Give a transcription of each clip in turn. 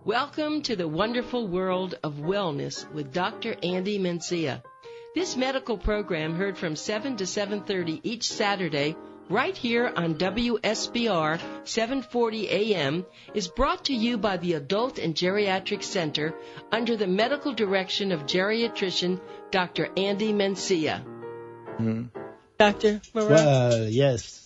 Welcome to the wonderful world of wellness with Dr. Andy Mencia. This medical program heard from 7 to 7:30 each Saturday right here on WSBR 740 AM is brought to you by the Adult and Geriatric Center under the medical direction of geriatrician Dr. Andy Mencia. Dr. Marrero? Well, yes.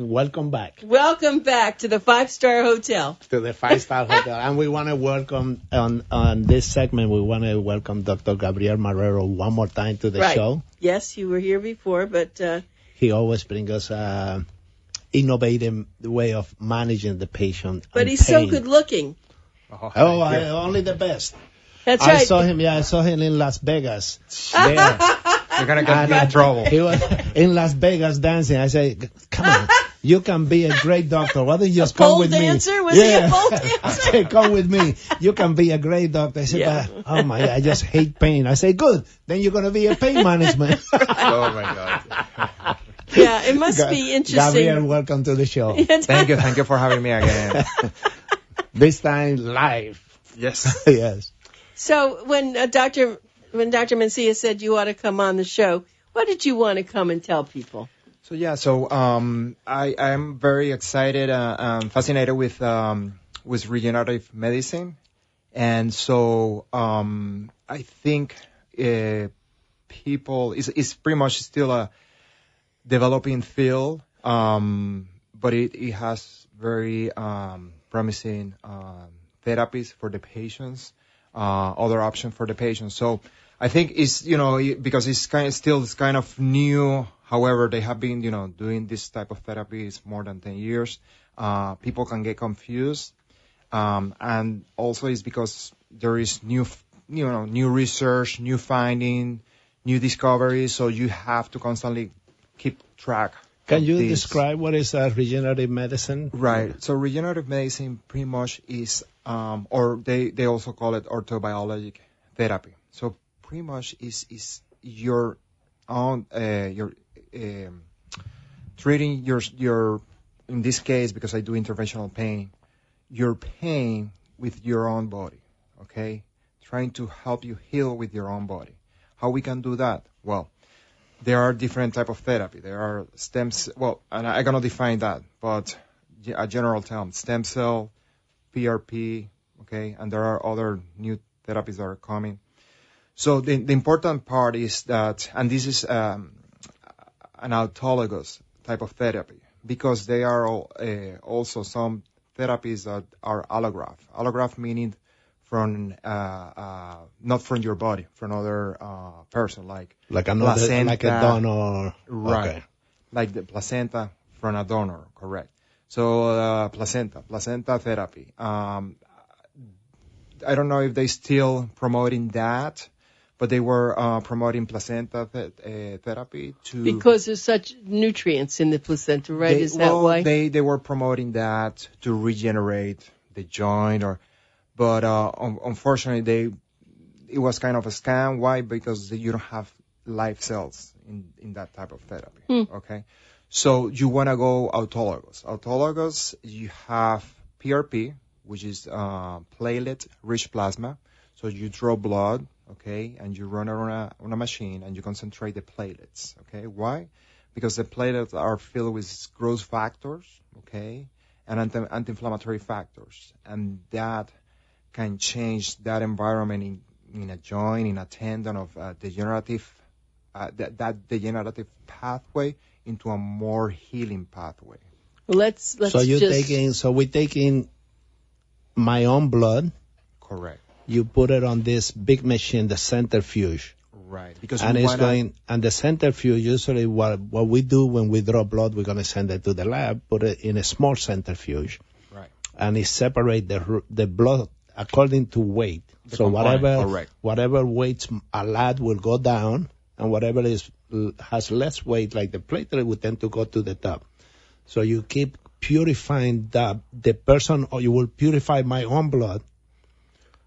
Welcome back. Welcome back to the 5-Star Hotel. To the 5-Star Hotel. And we want to welcome, on this segment, we want to welcome Dr. Gabriel Marrero one more time to the show. Yes, you were here before, but... he always brings us an innovative way of managing the patient. But he's so good looking. Only the best. That's right. I saw him in Las Vegas. There. You're going to get me in trouble. He was in Las Vegas dancing. I say, come on, you can be a great doctor. Why don't you just come with dancer? me? Was he a pole dancer? I say, come with me. You can be a great doctor. I said, oh my God, I just hate pain. I say, good. Then you're going to be a pain management. Oh my God. Yeah, it must be interesting. Gabriel, welcome to the show. Thank you for having me again. This time live. Yes. Yes. So when Dr. Mencia said you ought to come on the show, what did you want to come and tell people? I am very excited, fascinated with regenerative medicine, and so I think people is pretty much still a developing field, but it has very promising therapies for the patients, other options for the patients. So I think it's, because it's kind of new. However, they have been, doing this type of therapies more than 10 years. People can get confused. And also it's because there is new research, new finding, new discoveries. So you have to constantly keep track. Can you describe what is regenerative medicine? Right. So regenerative medicine pretty much is, or they also call it orthobiologic therapy. So pretty much is your own, treating your, in this case, because I do interventional pain, your pain with your own body, okay? Trying to help you heal with your own body. How we can do that? Well, there are different type of therapy. There are stem cell, well, and I'm going to define that, but a general term, stem cell, PRP, okay, and there are other new therapies that are coming. So the important part is that, and this is an autologous type of therapy, because they are also some therapies that are allograft. Allograft meaning from not from your body, from another person, like another placenta, like a donor, right? Okay. Like the placenta from a donor, correct? So placenta therapy. I don't know if they still promoting that, but they were promoting placenta therapy because there's such nutrients in the placenta, right? Is that why? They were promoting that to regenerate the joint, but unfortunately it was kind of a scam. Why? Because you don't have live cells in that type of therapy. Okay, so you want to go autologous. Autologous, you have PRP, which is platelet-rich plasma. So you draw blood, okay, and you run it on a machine and you concentrate the platelets, okay? Why? Because the platelets are filled with growth factors, okay, and anti-inflammatory factors, and that can change that environment in a joint, in a tendon of degenerative, that degenerative pathway into a more healing pathway. Let's So we're taking my own blood. Correct. You put it on this big machine, the centrifuge. Right. Because and the centrifuge, usually what we do when we draw blood, we're going to send it to the lab, put it in a small centrifuge. Right. And it separate the blood according to weight. So whatever weights a lot will go down, and whatever has less weight, like the platelet, will tend to go to the top. So you keep purifying the person, or you will purify my own blood,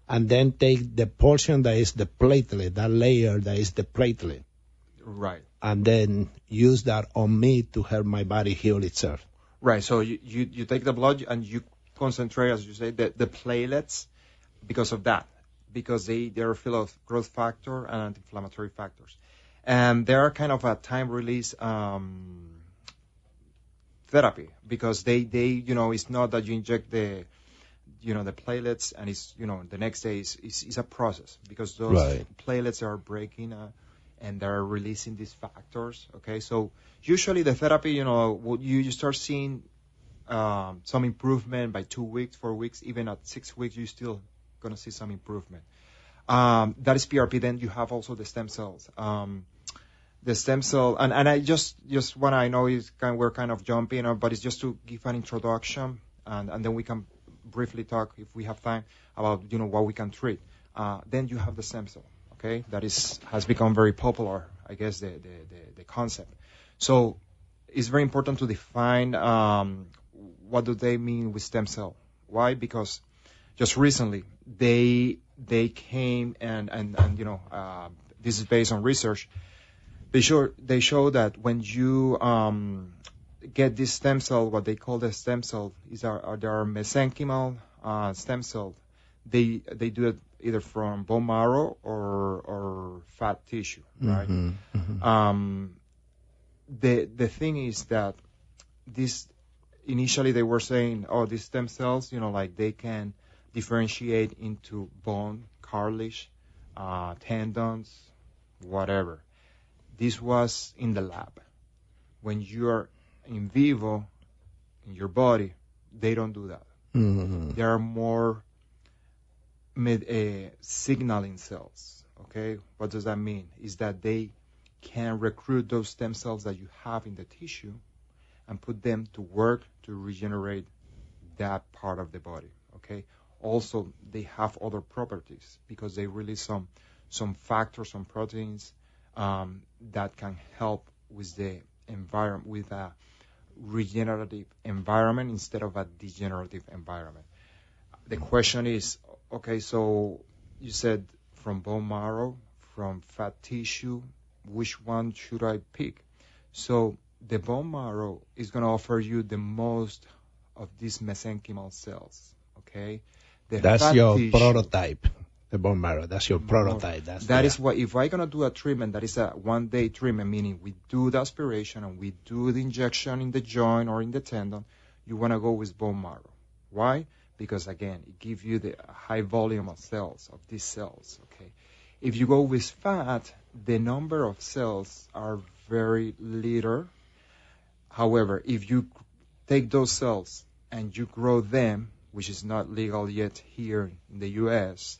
and then take the portion that is the platelet, that layer that is the platelet. Right. And then use that on me to help my body heal itself. Right. So you take the blood and you concentrate, as you say, the platelets, because of that, because they're full of growth factor and anti-inflammatory factors. And they are kind of a time release therapy, because they it's not that you inject the platelets and it's the next day is a process, because those platelets are breaking and they're releasing these factors. Okay, so usually the therapy, you start seeing some improvement by 2 weeks, 4 weeks, even at 6 weeks, you're still gonna see some improvement. That is PRP. Then you have also the stem cells. The stem cell, and I just what I know is we're kind of jumping, but it's just to give an introduction, and then we can briefly talk, if we have time, about what we can treat. Then you have the stem cell, okay? That has become very popular, I guess, the concept. So it's very important to define what do they mean with stem cell. Why? Because just recently they came and this is based on research. They show that when you get this stem cell, what they call the stem cell there are mesenchymal stem cells. They do it either from bone marrow or fat tissue, right? Mm-hmm, mm-hmm. The thing is that this initially they were saying, these stem cells, they can differentiate into bone, cartilage, tendons, whatever. This was in the lab. When you are in vivo in your body, they don't do that. Mm-hmm. There are more signaling cells. Okay, what does that mean? Is that they can recruit those stem cells that you have in the tissue and put them to work to regenerate that part of the body. Okay. Also, they have other properties because they release some factors, some proteins that can help with the environment, with a regenerative environment instead of a degenerative environment. The question is, okay, so you said from bone marrow, from fat tissue, which one should I pick? So the bone marrow is going to offer you the most of these mesenchymal cells, okay? That's your prototype, the bone marrow. That's your prototype. That is what, if I'm going to do a treatment, that is a one-day treatment, meaning we do the aspiration and we do the injection in the joint or in the tendon, you want to go with bone marrow. Why? Because, again, it gives you the high volume of cells, of these cells, okay? If you go with fat, the number of cells are very little. However, if you take those cells and you grow them, which is not legal yet here in the U.S.,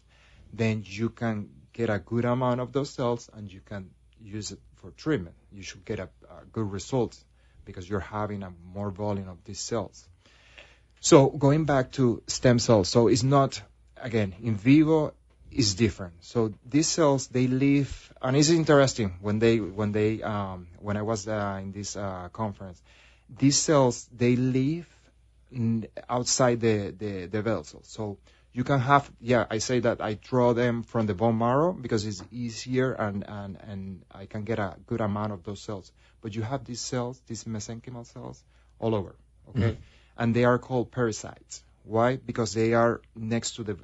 then you can get a good amount of those cells and you can use it for treatment. You should get a good result because you're having a more volume of these cells. So going back to stem cells, so it's not, again, in vivo is different. So these cells, they live, and it's interesting when I was in this conference, these cells, they live outside the vessel. So you can have, I say that I draw them from the bone marrow because it's easier and I can get a good amount of those cells. But you have these cells, these mesenchymal cells, all over, okay? Mm-hmm. And they are called pericytes. Why? Because they are next to the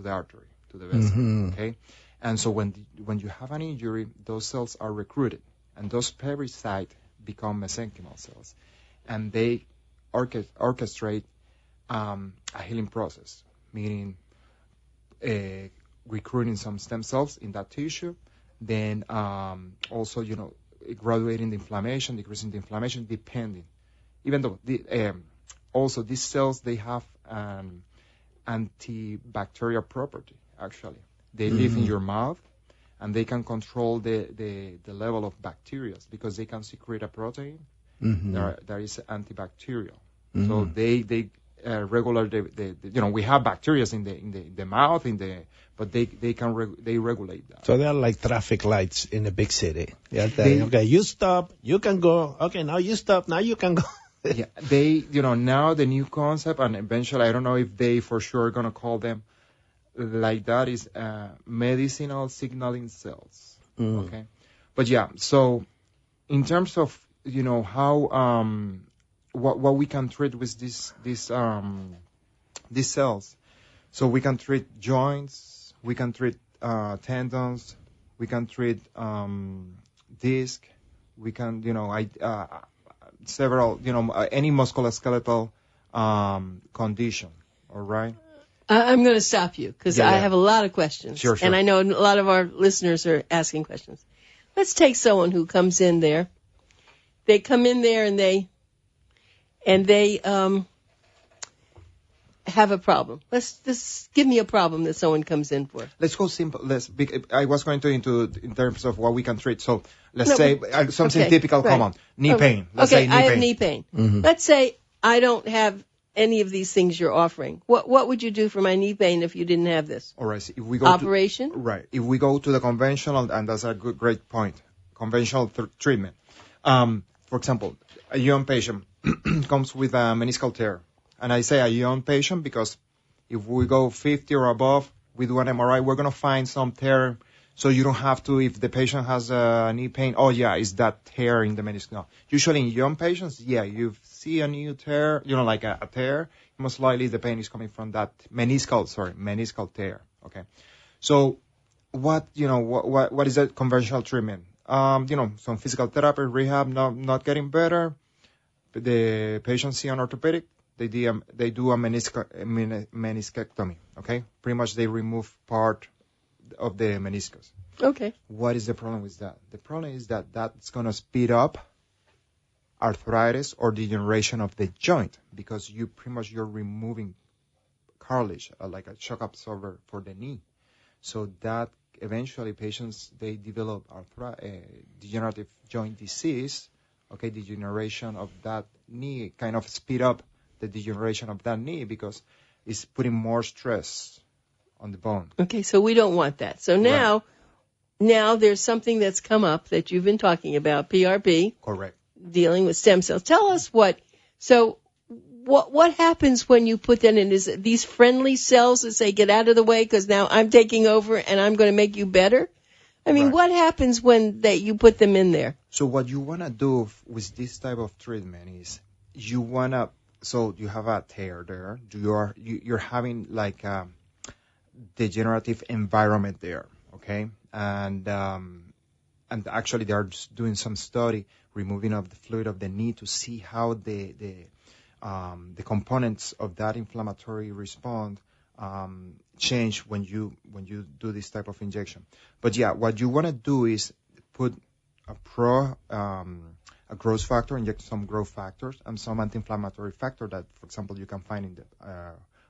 artery, to the vessel, mm-hmm. Okay? And so when you have an injury, those cells are recruited, and those pericytes become mesenchymal cells, and they orchestrate a healing process, meaning recruiting some stem cells in that tissue, then also, graduating the inflammation, decreasing the inflammation, depending. Even though also these cells, they have an antibacterial property, actually. They mm-hmm. live in your mouth, and they can control the level of bacteria because they can secrete a protein mm-hmm. that is antibacterial. Mm-hmm. So they regulate we have bacteria in the mouth, but they regulate that. So they're like traffic lights in a big city. Okay, you stop, you can go. Okay, now you stop, now you can go. Yeah, now the new concept, and eventually, I don't know if they for sure are going to call them like that, is medicinal signaling cells. Mm. Okay. But so in terms of, how, what we can treat with these cells. So we can treat joints, we can treat tendons, we can treat disc, we can, several, any musculoskeletal condition. All right. I'm going to stop you because I have a lot of questions. Sure. And I know a lot of our listeners are asking questions. Let's take someone who comes in there. They come in there and they have a problem. Just give me a problem that someone comes in for. Let's go simple. I was going to in terms of what we can treat. So let's say something typical common. Knee pain. Let's say knee pain. I have knee pain. Mm-hmm. Let's say I don't have any of these things you're offering. What would you do for my knee pain if you didn't have this? All right. So if we go operation? If we go to the conventional, and that's a great point, conventional treatment. For example, a young patient comes with a meniscal tear. And I say a young patient because if we go 50 or above, we do an MRI, we're going to find some tear. So you don't have to, if the patient has a knee pain, it's that tear in the meniscus. No. Usually in young patients, you see a new tear, like a tear. Most likely the pain is coming from that meniscal tear. Okay. So what is that conventional treatment? Some physical therapy, rehab, not getting better. The patient see an orthopedic. They do a meniscectomy, okay? Pretty much they remove part of the meniscus. Okay. What is the problem with that? The problem is that that's going to speed up arthritis or degeneration of the joint because you're removing cartilage, like a shock absorber for the knee. So that eventually patients, they develop degenerative joint disease, okay, degeneration of that knee, kind of speed up the degeneration of that knee because it's putting more stress on the bone. Okay, so we don't want that. So now there's something that's come up that you've been talking about, PRP. Correct. Dealing with stem cells. Tell us what happens when you put that in? Is it these friendly cells that say, get out of the way because now I'm taking over and I'm going to make you better? I mean, What happens when you put them in there? So what you want to do with this type of treatment is so you have a tear there. You're having like a degenerative environment there, okay? And actually they are just doing some study, removing of the fluid of the knee to see how the components of that inflammatory response change when you do this type of injection. But what you want to do is put a growth factor, inject some growth factors and some anti-inflammatory factor that, for example, you can find in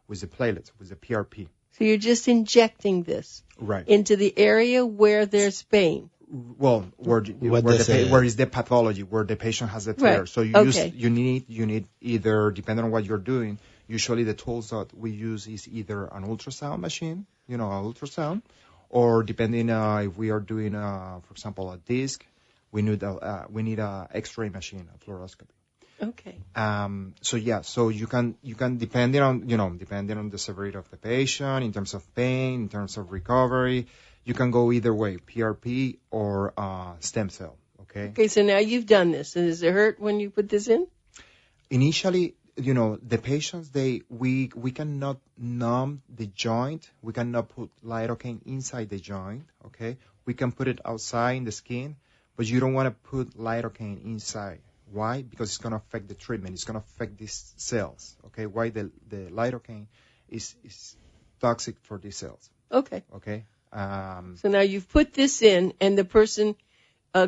with the platelets, with the PRP. So you're just injecting this into the area where there's pain. Well, where is the pathology, where the patient has the tear. Right. So you need either, depending on what you're doing, usually the tools that we use is either an ultrasound machine, an ultrasound, or depending if we are doing, for example, a disc, we need a X-ray machine, a fluoroscopy. Okay. So you can depending on the severity of the patient, in terms of pain, in terms of recovery, you can go either way, PRP or stem cell. Okay. Okay. So now you've done this, and does it hurt when you put this in? Initially, the patients we cannot numb the joint. We cannot put lidocaine inside the joint. Okay. We can put it outside in the skin. But you don't want to put lidocaine inside. Why? Because it's going to affect the treatment. It's going to affect these cells. Okay? Why the lidocaine is toxic for these cells. Okay. Okay? So now you've put this in, and the person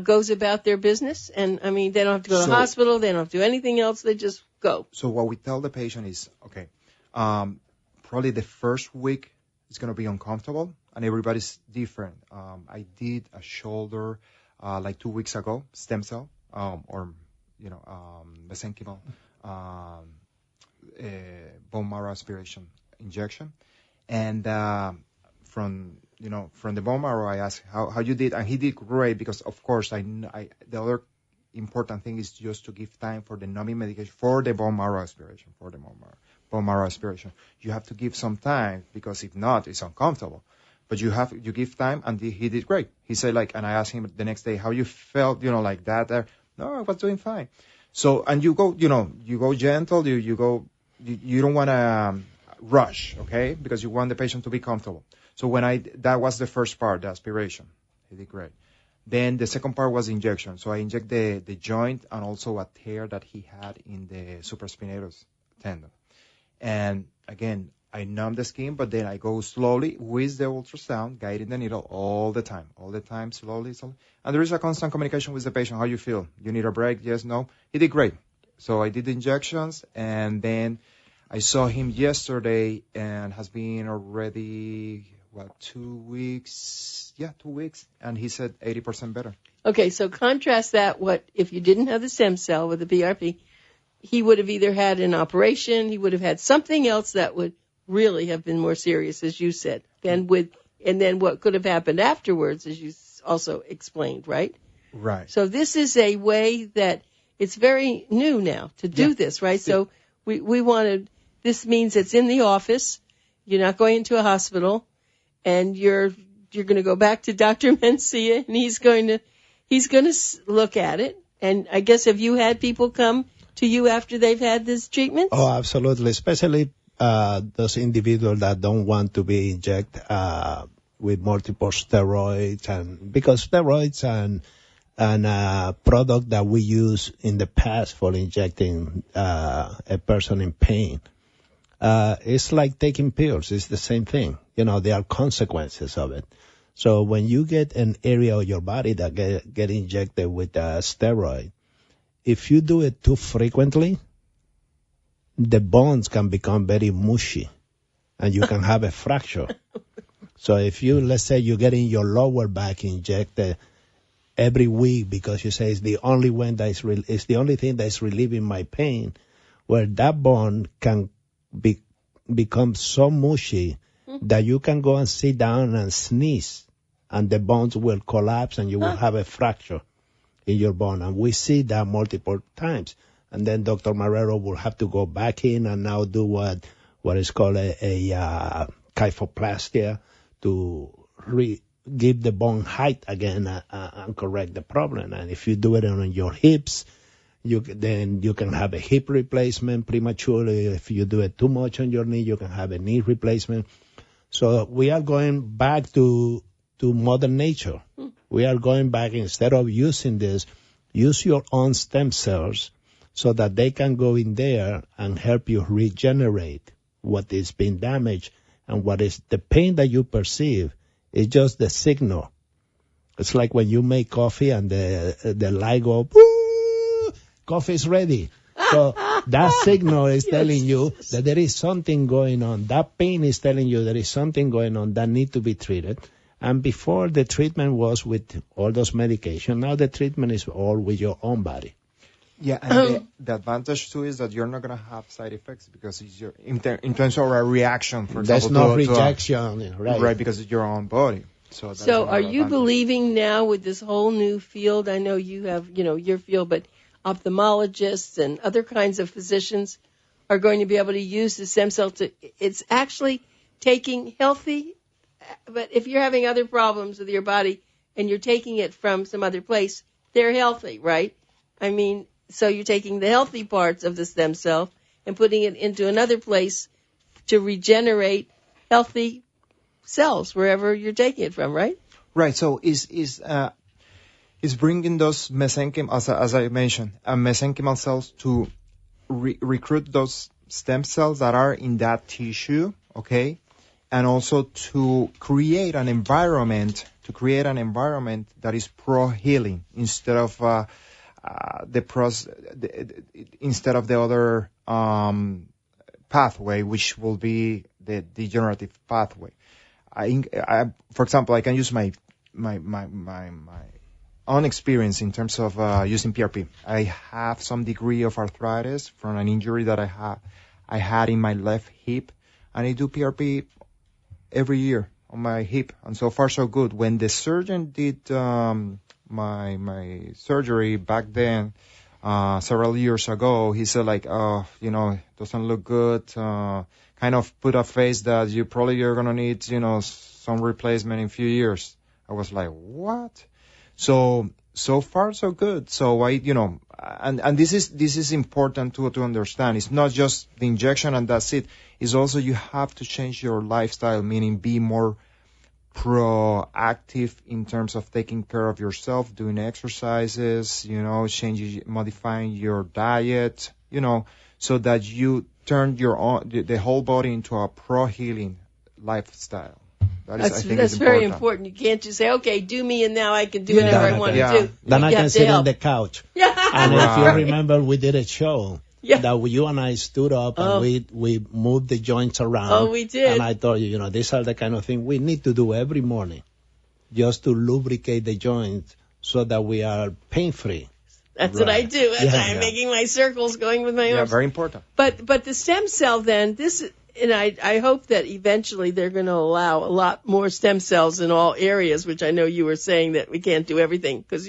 goes about their business, and, they don't have to go to the hospital. They don't have to do anything else. They just go. So what we tell the patient is, okay, probably the first week is going to be uncomfortable, and everybody's different. I did a shoulder like 2 weeks ago, stem cell, mesenchymal bone marrow aspiration injection. And from the bone marrow, I asked how you did, and he did great because, of course, the other important thing is just to give time for the numbing medication for the bone marrow aspiration, You have to give some time because if not, it's uncomfortable. But you give time, and he did great. He said, and I asked him the next day, how you felt, like that there. No, I was doing fine. So, and you go gentle, you don't want to rush, okay? Because you want the patient to be comfortable. So that was the first part, the aspiration. He did great. Then the second part was injection. So I inject the joint and also a tear that he had in the supraspinatus tendon. And again, I numb the skin, but then I go slowly with the ultrasound, guiding the needle all the time, slowly. And there is a constant communication with the patient. How you feel? You need a break? Yes, no? He did great. So I did the injections, and then I saw him yesterday and has been already, 2 weeks? Yeah, 2 weeks. And he said 80% better. Okay, so contrast that, if you didn't have the stem cell with the PRP, he would have either had an operation, he would have had something else that would really have been more serious, as you said, and then what could have happened afterwards, as you also explained, right? Right. So this is a way that it's very new now to do this, right? So we wanted, this means it's in the office, you're not going into a hospital, and you're going to go back to Dr. Mencia, and he's going to look at it. And I guess, have you had people come to you after they've had this treatment? Oh, absolutely, especially those individuals that don't want to be injected with multiple steroids, and because steroids and product that we use in the past for injecting a person in pain, it's like taking pills. It's the same thing. There are consequences of it. So when you get an area of your body that get injected with a steroid, if you do it too frequently, the bones can become very mushy, and you can have a fracture. So if let's say you're getting your lower back injected every week because you say it's the only thing that's relieving my pain, where that bone can become so mushy that you can go and sit down and sneeze, and the bones will collapse, and you will have a fracture in your bone. And we see that multiple times. And then Dr. Marrero will have to go back in and now do what is called a kyphoplastia to give the bone height again and correct the problem. And if you do it on your hips, then you can have a hip replacement prematurely. If you do it too much on your knee, you can have a knee replacement. So we are going back to Mother Nature. We are going back, instead of using this, use your own stem cells so that they can go in there and help you regenerate what is being damaged. And what is the pain that you perceive is just the signal. It's like when you make coffee and the light go, coffee is ready. So that signal is telling you that there is something going on. That pain is telling you there is something going on that needs to be treated. And before, the treatment was with all those medication. Now the treatment is all with your own body. Yeah, and the advantage too is that you're not going to have side effects because it's in terms of a reaction, for There's example. There's no rejection, right, because it's your own body. So are you believing now with this whole new field? I know you have, your field, but ophthalmologists and other kinds of physicians are going to be able to use the stem cell it's actually taking healthy, but if you're having other problems with your body and you're taking it from some other place, they're healthy, right? I mean, so you're taking the healthy parts of the stem cell and putting it into another place to regenerate healthy cells wherever you're taking it from, right? Right. So is bringing those mesenchymal, as I mentioned, mesenchymal cells to recruit those stem cells that are in that tissue, okay, and also to create an environment that is pro-healing instead of instead of the other pathway, which will be the degenerative pathway. For example, I can use my own experience in terms of using PRP. I have some degree of arthritis from an injury that I had in my left hip, and I do PRP every year on my hip, and so far so good. When the surgeon did my surgery back then, several years ago, he said doesn't look good, kind of put a face that you're gonna need, some replacement in a few years. I was like, what? So so far so good. So and this is important to understand. It's not just the injection and that's it. It's also you have to change your lifestyle, meaning be more proactive in terms of taking care of yourself, doing exercises, modifying your diet, so that you turn the whole body into a pro-healing lifestyle. That's very important. You can't just say, okay, do me and now I can do whatever I want to do. Then I can sit on the couch. And if you remember, we did a show that you and I stood up and we moved the joints around. Oh, we did. And I told you, these are the kind of things we need to do every morning just to lubricate the joints so that we are pain-free. That's what I do. I'm making my circles going with my arms. Yeah, very important. But the stem cell then, and I hope that eventually they're going to allow a lot more stem cells in all areas, which I know you were saying that we can't do everything, because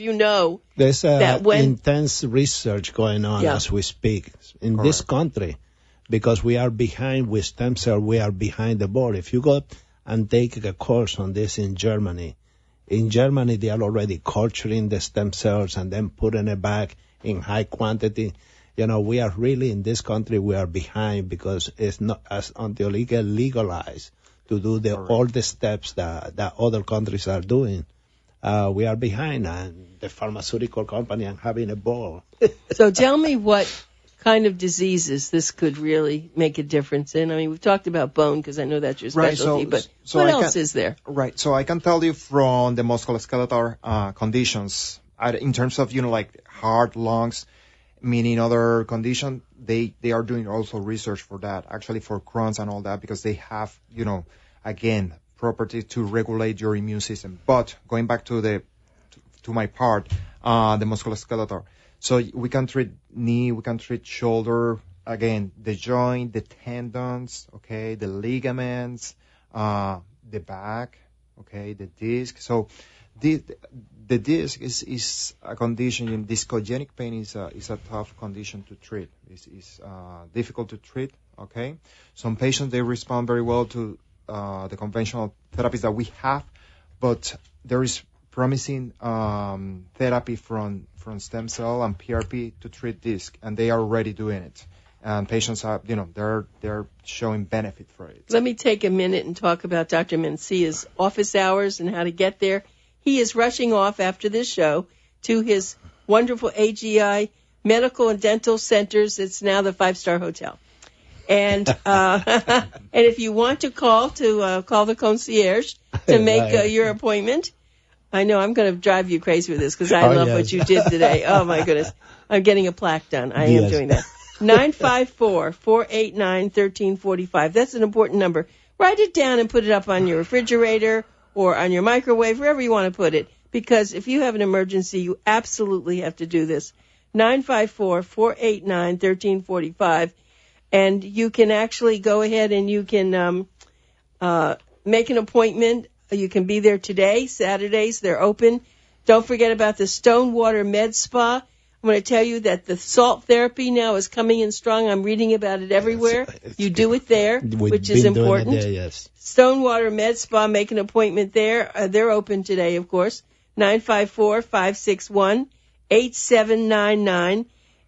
there's intense research going on as we speak in this country, because we are behind with stem cell. We are behind the board. If you go and take a course on this in Germany, they are already culturing the stem cells and then putting it back in high quantity. We are really in this country, we are behind because it's not until it gets legalized to do all the steps that other countries are doing. We are behind, and the pharmaceutical company are having a ball. So tell me what kind of diseases this could really make a difference in. I mean, we've talked about bone because I know that's your specialty, but what else is there? Right. So I can tell you from the musculoskeletal conditions, in terms of, like heart, lungs, meaning other condition, they are doing also research for that, actually for Crohn's and all that, because they have, again, properties to regulate your immune system. But going back to my part, the musculoskeletal. So we can treat knee, we can treat shoulder, again, the joint, the tendons, okay, the ligaments, the back, okay, the disc. So the disc is a condition. Discogenic pain is a tough condition to treat. It's difficult to treat. Okay, some patients they respond very well to the conventional therapies that we have, but there is promising therapy from stem cell and PRP to treat disc, and they are already doing it. And patients are, they're showing benefit for it. Let me take a minute and talk about Dr. Mencia's office hours and how to get there. He is rushing off after this show to his wonderful AGI Medical and Dental Centers. It's now the 5-star hotel. And and if you want to call the concierge to make your appointment, I know I'm going to drive you crazy with this because I love what you did today. Oh, my goodness. I'm getting a plaque done. I am doing that. 954-489-1345. That's an important number. Write it down and put it up on your refrigerator or on your microwave, wherever you want to put it, because if you have an emergency, you absolutely have to do this. 954-489-1345. And you can actually go ahead and you can make an appointment. You can be there today. Saturdays, they're open. Don't forget about the Stonewater Med Spa. I'm going to tell you that the salt therapy now is coming in strong. I'm reading about it everywhere. You do it there, which is important. There, yes. Stonewater Med Spa, make an appointment there. They're open today, of course. 954-561-8799.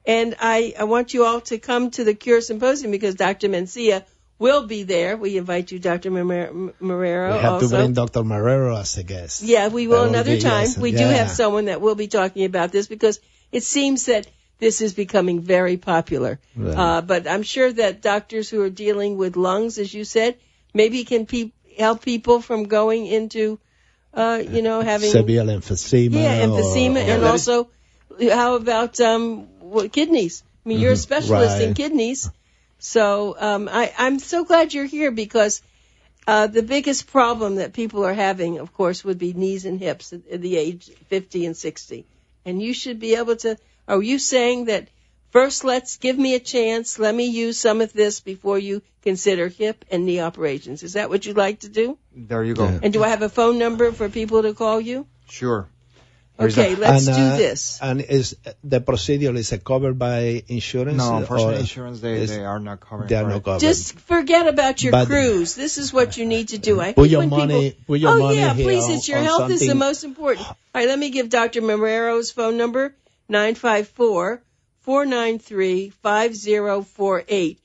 And I want you all to come to the Cure Symposium because Dr. Mencia will be there. We invite you, Dr. Marrero. We have to bring Dr. Marrero as a guest. Yeah, we will another time. We do have someone that will be talking about this because it seems that this is becoming very popular. Right. But I'm sure that doctors who are dealing with lungs, as you said, maybe can help people from going into, having severe emphysema. Yeah, emphysema, and also, how about kidneys? I mean, you're a specialist in kidneys. So I'm so glad you're here because the biggest problem that people are having, of course, would be knees and hips at the age 50 and 60. And you should be able to, are you saying that first give me a chance, let me use some of this before you consider hip and knee operations? Is that what you'd like to do? There you go. And do I have a phone number for people to call you? Sure. Okay, let's do this. And is the procedure is it covered by insurance? No, unfortunately, insurance they are not covered. They are not covered. Just forget about your cruise. This is what you need to do. Put your money. Put your money yeah, here. Please, it's your health is the most important. All right, let me give Dr. Marrero's phone number: 954-493-5048.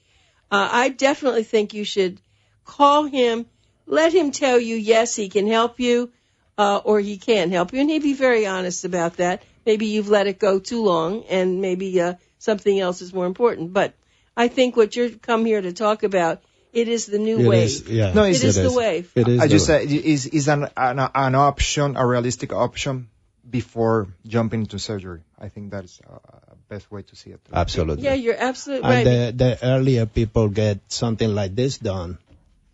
I definitely think you should call him. Let him tell you yes, he can help you. Or he can help you, and he'd be very honest about that. Maybe you've let it go too long, and maybe something else is more important. But I think what you're come here to talk about, it is the new wave. No, it is the wave. It is. I just say is an option, a realistic option before jumping into surgery. I think that's the best way to see it. Absolutely. Yeah, you're absolutely right. And the earlier people get something like this done,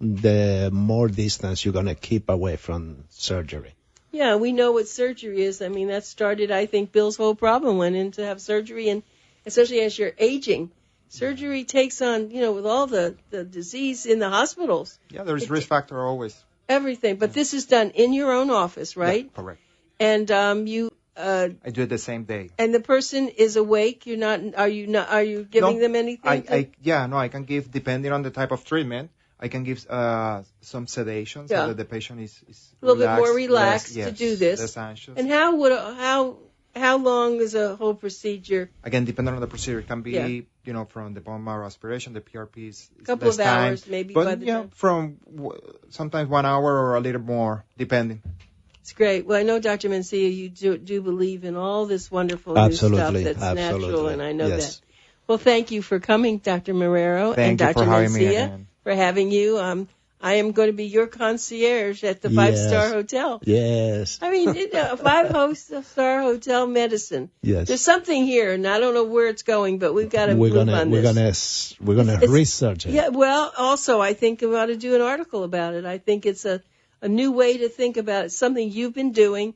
the more distance you're going to keep away from surgery. Yeah, we know what surgery is. I mean, that started, I think, Bill's whole problem went in to have surgery, and especially as you're aging. Surgery takes on, with all the disease in the hospitals. Yeah, there's risk factor always. Everything. But this is done in your own office, right? Yeah, correct. And you... I do it the same day. And the person is awake? You're not... Are you giving them anything? I can give, depending on the type of treatment, I can give some sedation so that the patient is a little bit more relaxed to do this. Less anxious. And how long is a whole procedure? Again, depending on the procedure, it can be from the bone marrow aspiration, the PRP is a couple of hours time, maybe. But by the time. From sometimes 1 hour or a little more, depending. It's great. Well, I know, Dr. Mencia, you do believe in all this wonderful new stuff that's natural, and I know that. Well, thank you for coming, Dr. Marrero, and Dr. Mencia. For having you. I am going to be your concierge at the 5-star hotel. Yes. I mean, 5-star hotel medicine. Yes. There's something here, and I don't know where it's going, but we've got to move on this. We're gonna research it. Yeah. Well, also, I think we ought to do an article about it. I think it's a new way to think about it. Something you've been doing,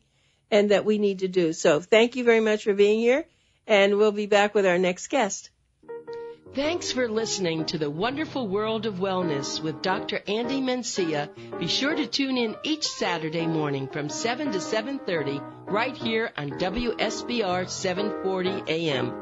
and that we need to do. So, thank you very much for being here, and we'll be back with our next guest. Thanks for listening to The Wonderful World of Wellness with Dr. Andy Mencia. Be sure to tune in each Saturday morning from 7 to 7:30 right here on WSBR 740 AM.